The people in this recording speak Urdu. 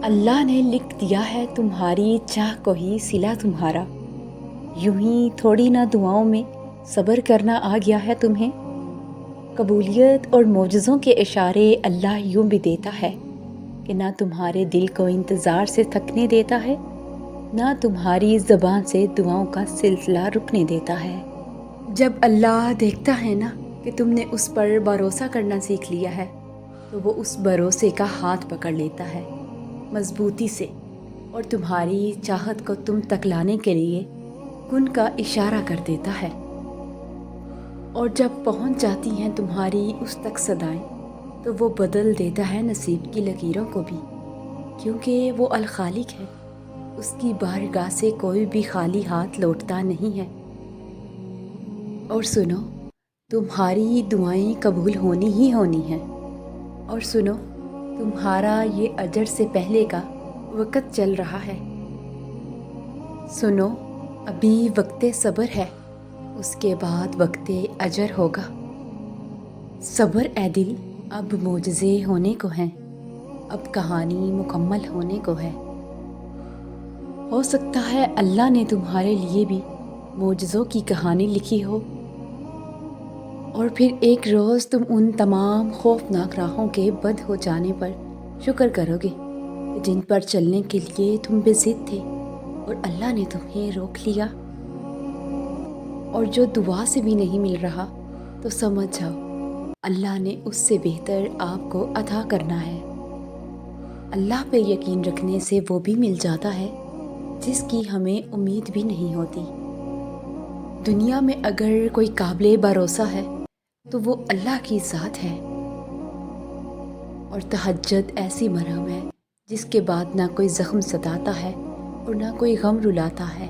اللہ نے لکھ دیا ہے تمہاری چاہ کو ہی صلہ تمہارا، یوں ہی تھوڑی نہ دعاؤں میں صبر کرنا آ گیا ہے تمہیں۔ قبولیت اور معجزوں کے اشارے اللہ یوں بھی دیتا ہے کہ نہ تمہارے دل کو انتظار سے تھکنے دیتا ہے، نہ تمہاری زبان سے دعاؤں کا سلسلہ رکنے دیتا ہے۔ جب اللہ دیکھتا ہے نا کہ تم نے اس پر بھروسہ کرنا سیکھ لیا ہے تو وہ اس بھروسے کا ہاتھ پکڑ لیتا ہے مضبوطی سے، اور تمہاری چاہت کو تم تک لانے کے لیے کن کا اشارہ کر دیتا ہے۔ اور جب پہنچ جاتی ہیں تمہاری اس تک صدائیں تو وہ بدل دیتا ہے نصیب کی لکیروں کو بھی، کیونکہ وہ الخالق ہے، اس کی بارگاہ سے کوئی بھی خالی ہاتھ لوٹتا نہیں ہے۔ اور سنو، تمہاری دعائیں قبول ہونی ہی ہونی ہیں، اور سنو، تمہارا یہ اجر سے پہلے کا وقت چل رہا ہے۔ سنو، ابھی وقت صبر ہے، اس کے بعد وقت اجر ہوگا۔ صبر اے دل، اب معجزے ہونے کو ہیں، اب کہانی مکمل ہونے کو ہے۔ ہو سکتا ہے اللہ نے تمہارے لیے بھی معجزوں کی کہانی لکھی ہو، اور پھر ایک روز تم ان تمام خوفناک راہوں کے بند ہو جانے پر شکر کرو گے جن پر چلنے کے لیے تم بے ضد تھے اور اللہ نے تمہیں روک لیا۔ اور جو دعا سے بھی نہیں مل رہا تو سمجھ جاؤ اللہ نے اس سے بہتر آپ کو عطا کرنا ہے۔ اللہ پہ یقین رکھنے سے وہ بھی مل جاتا ہے جس کی ہمیں امید بھی نہیں ہوتی۔ دنیا میں اگر کوئی قابل بھروسہ ہے تو وہ اللہ کی ذات ہے۔ اور تہجد ایسی مرہم ہے جس کے بعد نہ کوئی زخم ستاتا ہے اور نہ کوئی غم رلاتا ہے۔